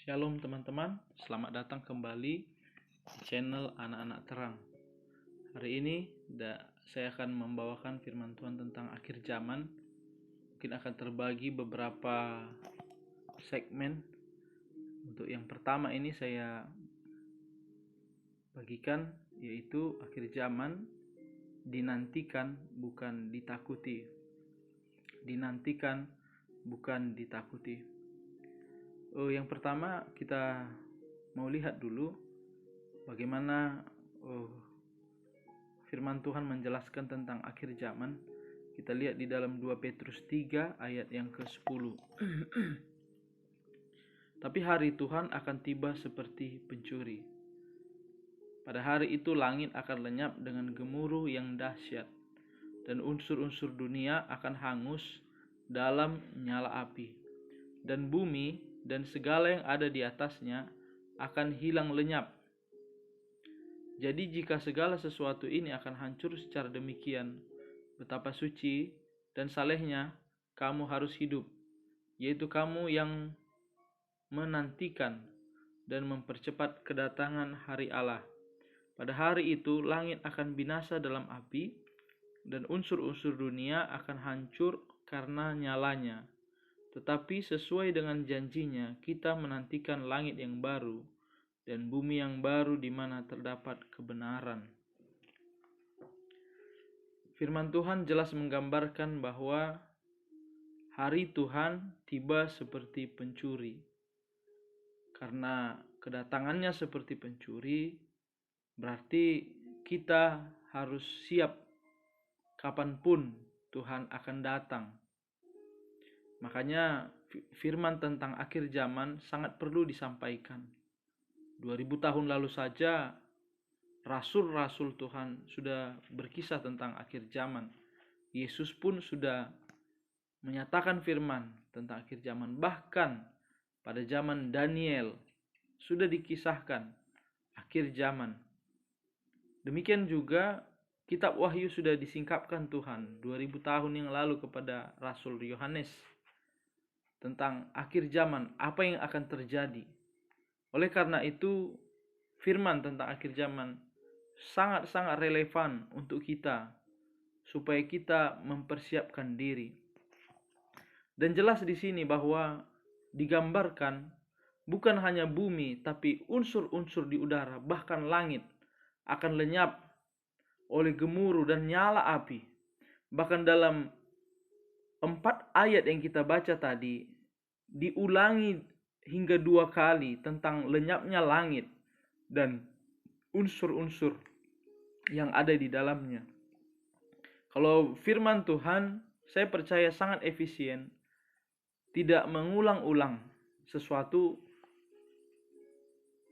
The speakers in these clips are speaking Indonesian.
Shalom teman-teman, selamat datang kembali di channel Anak-Anak Terang. Hari ini saya akan membawakan firman Tuhan tentang akhir zaman. Mungkin akan terbagi beberapa segmen. Untuk yang pertama ini saya bagikan, yaitu akhir zaman dinantikan bukan ditakuti. Dinantikan bukan ditakuti. Yang pertama kita mau lihat dulu bagaimana firman Tuhan menjelaskan tentang akhir zaman. Kita lihat di dalam 2 Petrus 3 ayat yang ke-10. Tapi hari Tuhan akan tiba seperti pencuri. Pada hari itu langit akan lenyap dengan gemuruh yang dahsyat, dan unsur-unsur dunia akan hangus dalam nyala api, dan bumi dan segala yang ada di atasnya akan hilang lenyap. Jadi jika segala sesuatu ini akan hancur secara demikian, betapa suci dan salehnya kamu harus hidup, yaitu kamu yang menantikan dan mempercepat kedatangan hari Allah. Pada hari itu langit akan binasa dalam api, dan unsur-unsur dunia akan hancur karena nyalanya. Tetapi sesuai dengan janjinya, kita menantikan langit yang baru dan bumi yang baru di mana terdapat kebenaran. Firman Tuhan jelas menggambarkan bahwa hari Tuhan tiba seperti pencuri. Karena kedatangannya seperti pencuri, berarti kita harus siap kapanpun Tuhan akan datang. Makanya firman tentang akhir zaman sangat perlu disampaikan. 2000 tahun lalu saja rasul-rasul Tuhan sudah berkisah tentang akhir zaman. Yesus pun sudah menyatakan firman tentang akhir zaman. Bahkan pada zaman Daniel sudah dikisahkan akhir zaman. Demikian juga kitab Wahyu sudah disingkapkan Tuhan 2000 tahun yang lalu kepada Rasul Yohanes tentang akhir zaman, apa yang akan terjadi. Oleh karena itu, firman tentang akhir zaman sangat-sangat relevan untuk kita, supaya kita mempersiapkan diri. Dan jelas di sini bahwa digambarkan bukan hanya bumi, tapi unsur-unsur di udara, bahkan langit akan lenyap oleh gemuruh dan nyala api. Bahkan dalam 4 ayat yang kita baca tadi diulangi hingga 2 kali tentang lenyapnya langit dan unsur-unsur yang ada di dalamnya. Kalau firman Tuhan, saya percaya sangat efisien, tidak mengulang-ulang sesuatu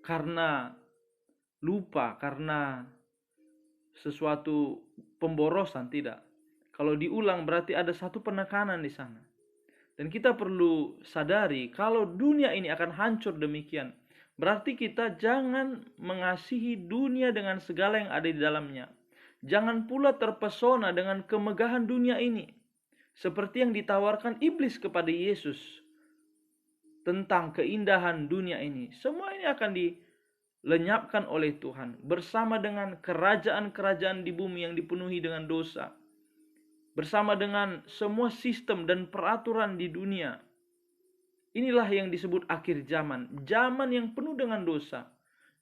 karena lupa, karena sesuatu pemborosan, tidak. Kalau diulang berarti ada satu penekanan di sana. Dan kita perlu sadari kalau dunia ini akan hancur demikian, berarti kita jangan mengasihi dunia dengan segala yang ada di dalamnya. Jangan pula terpesona dengan kemegahan dunia ini, seperti yang ditawarkan iblis kepada Yesus tentang keindahan dunia ini. Semua ini akan dilenyapkan oleh Tuhan bersama dengan kerajaan-kerajaan di bumi yang dipenuhi dengan dosa, bersama dengan semua sistem dan peraturan di dunia. Inilah yang disebut akhir zaman. Zaman yang penuh dengan dosa.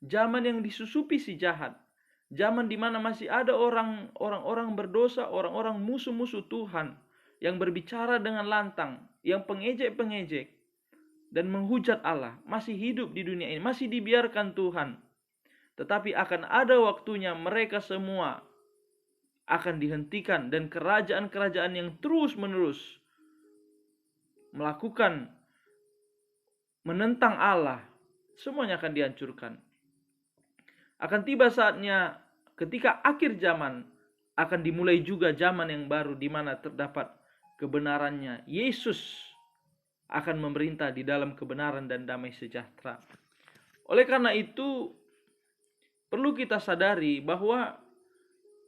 Zaman yang disusupi si jahat. Zaman di mana masih ada orang-orang berdosa, orang-orang musuh-musuh Tuhan, yang berbicara dengan lantang, yang pengejek-pengejek dan menghujat Allah, masih hidup di dunia ini, masih dibiarkan Tuhan. Tetapi akan ada waktunya mereka semua akan dihentikan, dan kerajaan-kerajaan yang terus-menerus melakukan menentang Allah, semuanya akan dihancurkan. Akan tiba saatnya ketika akhir zaman akan dimulai juga zaman yang baru di mana terdapat kebenarannya. Yesus akan memerintah di dalam kebenaran dan damai sejahtera. Oleh karena itu perlu kita sadari bahwa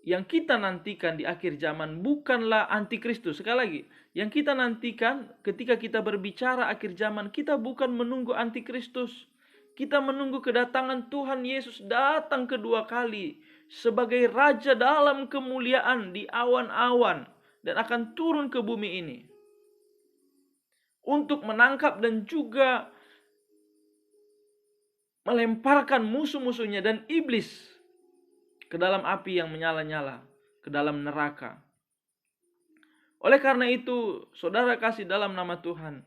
yang kita nantikan di akhir zaman bukanlah antikristus. Sekali lagi, yang kita nantikan ketika kita berbicara akhir zaman, kita bukan menunggu antikristus. Kita menunggu kedatangan Tuhan Yesus datang kedua kali sebagai Raja dalam kemuliaan di awan-awan dan akan turun ke bumi ini untuk menangkap dan juga melemparkan musuh-musuhnya dan iblis ke dalam api yang menyala-nyala, ke dalam neraka. Oleh karena itu, saudara kasih dalam nama Tuhan,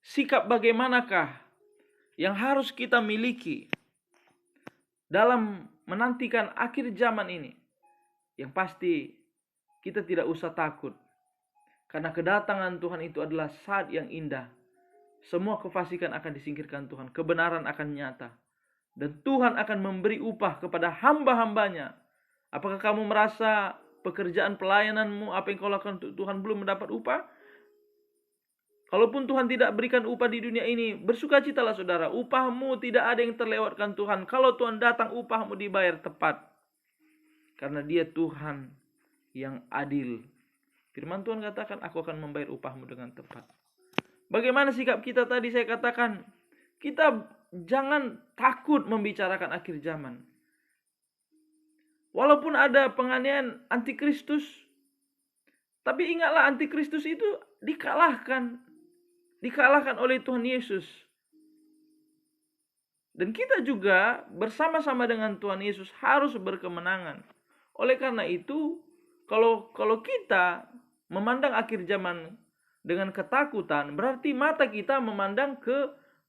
sikap bagaimanakah yang harus kita miliki dalam menantikan akhir zaman ini? Yang pasti kita tidak usah takut, karena kedatangan Tuhan itu adalah saat yang indah. Semua kefasikan akan disingkirkan Tuhan, kebenaran akan nyata, dan Tuhan akan memberi upah kepada hamba-hambanya. Apakah kamu merasa pekerjaan pelayananmu, apa yang kau lakukan untuk Tuhan, belum mendapat upah? Kalaupun Tuhan tidak berikan upah di dunia ini, bersukacitalah saudara. Upahmu tidak ada yang terlewatkan Tuhan. Kalau Tuhan datang, upahmu dibayar tepat. Karena Dia Tuhan yang adil. Firman Tuhan katakan, aku akan membayar upahmu dengan tepat. Bagaimana sikap kita tadi? Saya katakan, kita jangan takut membicarakan akhir zaman. Walaupun ada penganiayaan antikristus, tapi ingatlah antikristus itu dikalahkan oleh Tuhan Yesus. Dan kita juga bersama-sama dengan Tuhan Yesus harus berkemenangan. Oleh karena itu, kalau kita memandang akhir zaman dengan ketakutan, berarti mata kita memandang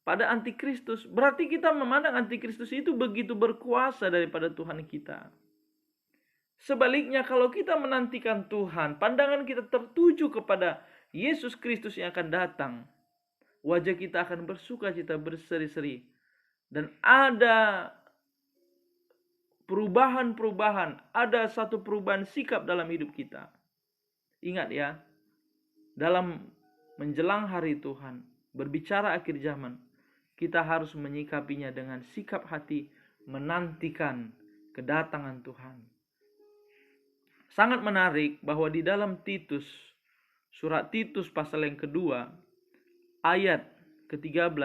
pada antikristus. Berarti kita memandang antikristus itu begitu berkuasa daripada Tuhan kita. Sebaliknya, kalau kita menantikan Tuhan, pandangan kita tertuju kepada Yesus Kristus yang akan datang, wajah kita akan bersukacita, berseri-seri. Dan ada perubahan-perubahan, ada satu perubahan sikap dalam hidup kita. Ingat ya, dalam menjelang hari Tuhan, berbicara akhir zaman, kita harus menyikapinya dengan sikap hati menantikan kedatangan Tuhan. Sangat menarik bahwa di dalam Titus, surat Titus pasal yang kedua, ayat ke-13,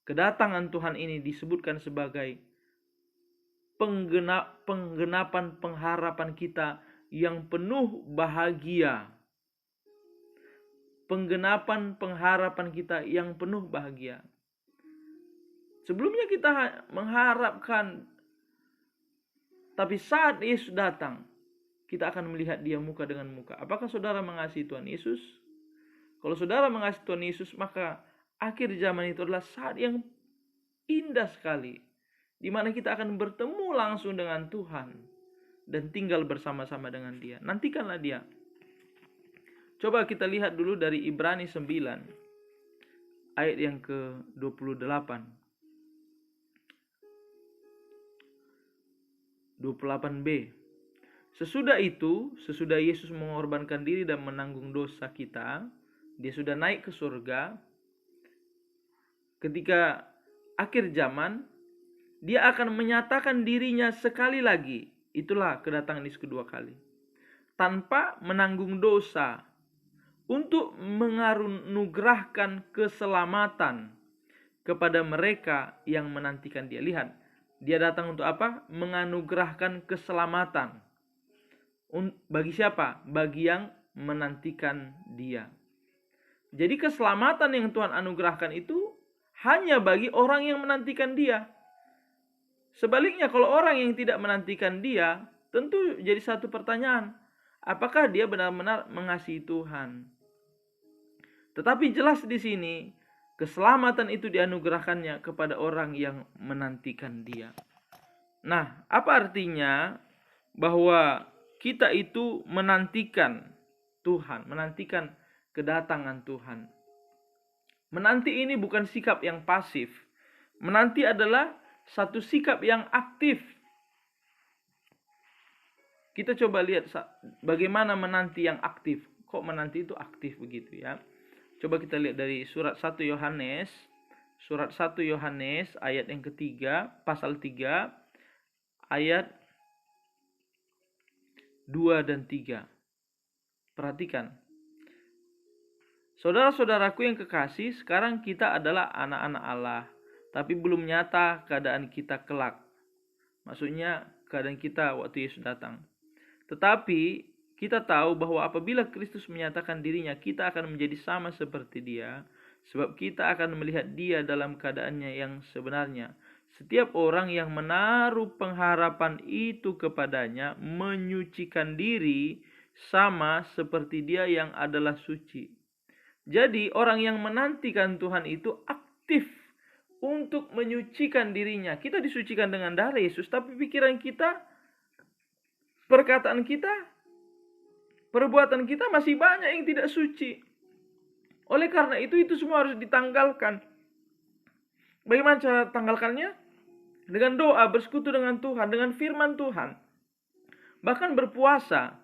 kedatangan Tuhan ini disebutkan sebagai penggenapan pengharapan kita yang penuh bahagia. Penggenapan pengharapan kita yang penuh bahagia. Sebelumnya kita mengharapkan, tapi saat Yesus datang, kita akan melihat Dia muka dengan muka. Apakah saudara mengasihi Tuhan Yesus? Kalau saudara mengasihi Tuhan Yesus, maka akhir zaman itu adalah saat yang indah sekali, di mana kita akan bertemu langsung dengan Tuhan dan tinggal bersama-sama dengan Dia. Nantikanlah Dia. Coba kita lihat dulu dari Ibrani 9 ayat yang ke-28. 28b. Sesudah Yesus mengorbankan diri dan menanggung dosa kita, Dia sudah naik ke surga. Ketika akhir zaman, Dia akan menyatakan dirinya sekali lagi. Itulah kedatangan Yesus kedua kali. Tanpa menanggung dosa, untuk menganugerahkan keselamatan kepada mereka yang menantikan Dia. Lihat, Dia datang untuk apa? Menganugerahkan keselamatan. Bagi siapa? Bagi yang menantikan Dia. Jadi keselamatan yang Tuhan anugerahkan itu hanya bagi orang yang menantikan Dia. Sebaliknya, kalau orang yang tidak menantikan Dia, tentu jadi satu pertanyaan. Apakah dia benar-benar mengasihi Tuhan? Tetapi jelas di sini, keselamatan itu dianugerahkannya kepada orang yang menantikan Dia. Nah, apa artinya bahwa kita itu menantikan Tuhan, menantikan kedatangan Tuhan? Menanti ini bukan sikap yang pasif. Menanti adalah satu sikap yang aktif. Kita coba lihat bagaimana menanti yang aktif. Kok menanti itu aktif begitu ya? Coba kita lihat dari surat 1 Yohanes. Surat 1 Yohanes ayat yang ketiga, pasal 3, ayat 2 dan 3. Perhatikan. Saudara-saudaraku yang kekasih, sekarang kita adalah anak-anak Allah. tapi belum nyata keadaan kita kelak. Maksudnya keadaan kita waktu Yesus datang. Tetapi kita tahu bahwa apabila Kristus menyatakan dirinya, kita akan menjadi sama seperti Dia, sebab kita akan melihat Dia dalam keadaannya yang sebenarnya. Setiap orang yang menaruh pengharapan itu kepadanya menyucikan diri sama seperti Dia yang adalah suci. Jadi orang yang menantikan Tuhan itu aktif untuk menyucikan dirinya. Kita disucikan dengan darah Yesus, tapi pikiran kita, perkataan kita, perbuatan kita masih banyak yang tidak suci. Oleh karena itu semua harus ditanggalkan. Bagaimana cara tanggalkannya? Dengan doa, bersekutu dengan Tuhan, dengan firman Tuhan. Bahkan berpuasa.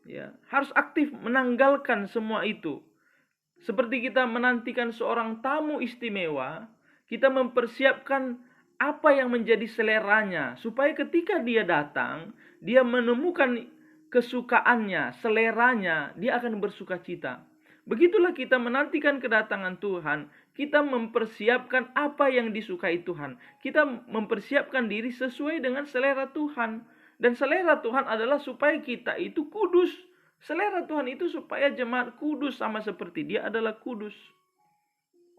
Ya, harus aktif menanggalkan semua itu. Seperti kita menantikan seorang tamu istimewa, kita mempersiapkan apa yang menjadi seleranya, supaya ketika dia datang, dia menemukan kesukaannya, seleranya, dia akan bersuka cita. Begitulah kita menantikan kedatangan Tuhan, kita mempersiapkan apa yang disukai Tuhan. Kita mempersiapkan diri sesuai dengan selera Tuhan. Dan selera Tuhan adalah supaya kita itu kudus. Selera Tuhan itu supaya jemaat kudus sama seperti Dia adalah kudus.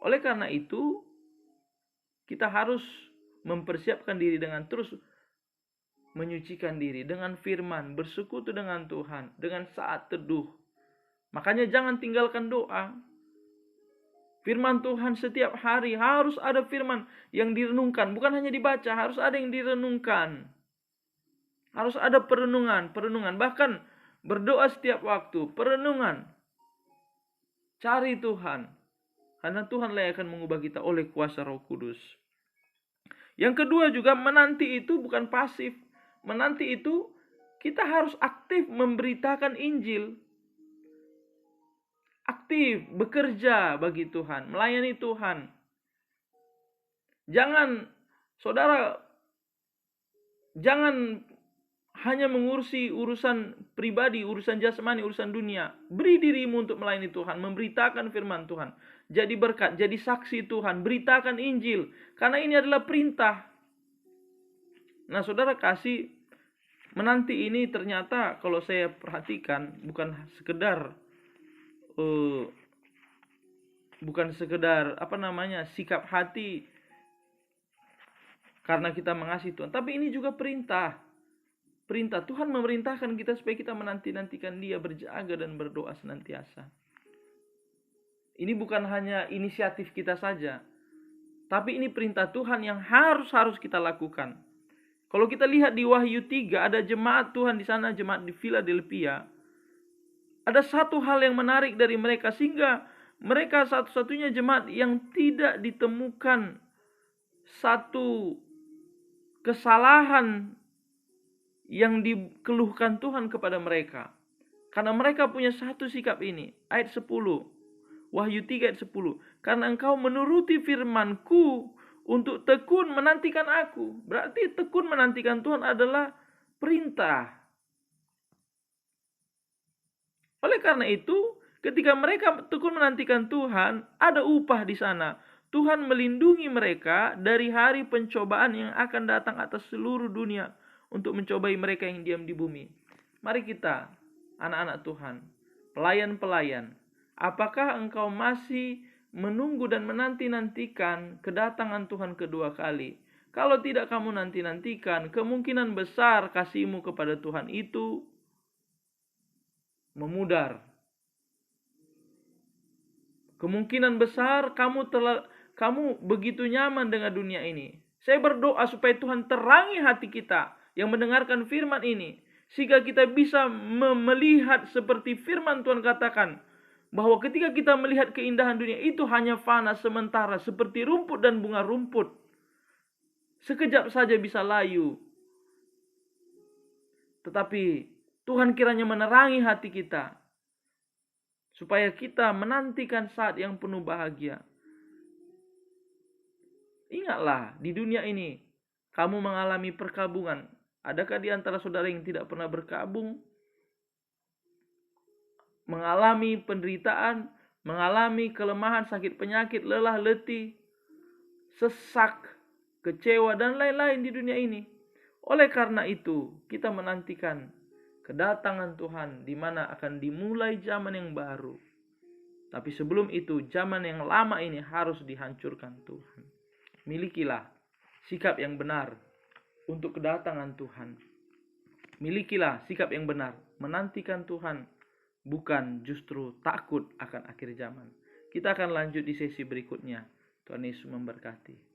Oleh karena itu, kita harus mempersiapkan diri dengan terus menyucikan diri dengan firman, bersekutu dengan Tuhan, dengan saat teduh. Makanya jangan tinggalkan doa. Firman Tuhan setiap hari harus ada firman yang direnungkan, bukan hanya dibaca, harus ada yang direnungkan. Harus ada perenungan, bahkan berdoa setiap waktu, perenungan. Cari Tuhan, karena Tuhanlah yang akan mengubah kita oleh kuasa Roh Kudus. Yang kedua juga, menanti itu bukan pasif. Menanti itu kita harus aktif memberitakan Injil. Aktif bekerja bagi Tuhan, melayani Tuhan. Jangan hanya mengurusi urusan pribadi, urusan jasmani, urusan dunia. Beri dirimu untuk melayani Tuhan, memberitakan firman Tuhan. Jadi berkat, jadi saksi Tuhan, beritakan Injil. Karena ini adalah perintah. Nah, saudara kasih, menanti ini ternyata kalau saya perhatikan bukan sekedar sikap hati karena kita mengasihi Tuhan, tapi ini juga perintah. Tuhan memerintahkan kita supaya kita menanti-nantikan Dia, berjaga dan berdoa senantiasa. Ini bukan hanya inisiatif kita saja, tapi ini perintah Tuhan yang harus kita lakukan. Kalau kita lihat di Wahyu 3, ada jemaat Tuhan di sana, jemaat di Philadelphia. Ada satu hal yang menarik dari mereka, sehingga mereka satu-satunya jemaat yang tidak ditemukan satu kesalahan yang dikeluhkan Tuhan kepada mereka. Karena mereka punya satu sikap ini. Ayat 10. Wahyu 3 ayat 10. Karena engkau menuruti firman-Ku untuk tekun menantikan Aku. Berarti tekun menantikan Tuhan adalah perintah. Oleh karena itu, ketika mereka tekun menantikan Tuhan, ada upah di sana. Tuhan melindungi mereka dari hari pencobaan yang akan datang atas seluruh dunia untuk mencobai mereka yang diam di bumi. Mari kita, anak-anak Tuhan, pelayan-pelayan, apakah engkau masih menunggu dan menanti-nantikan kedatangan Tuhan kedua kali? Kalau tidak kamu nanti-nantikan, kemungkinan besar kasihmu kepada Tuhan itu memudar. Kemungkinan besar kamu begitu nyaman dengan dunia ini. Saya berdoa supaya Tuhan terangi hati kita yang mendengarkan firman ini, sehingga kita bisa melihat seperti firman Tuhan katakan, bahwa ketika kita melihat keindahan dunia itu hanya fana sementara, seperti rumput dan bunga rumput. Sekejap saja bisa layu. Tetapi Tuhan kiranya menerangi hati kita, supaya kita menantikan saat yang penuh bahagia. Ingatlah, di dunia ini kamu mengalami perkabungan. Adakah di antara saudara yang tidak pernah berkabung? Mengalami penderitaan, mengalami kelemahan, sakit penyakit, lelah letih. sesak, kecewa, dan lain-lain di dunia ini. Oleh karena itu, kita menantikan kedatangan Tuhan di mana akan dimulai zaman yang baru. Tapi sebelum itu, zaman yang lama ini harus dihancurkan Tuhan. Milikilah sikap yang benar untuk kedatangan Tuhan. Milikilah sikap yang benar, menantikan Tuhan, bukan justru takut akan akhir zaman. Kita akan lanjut di sesi berikutnya. Tuhan Yesus memberkati.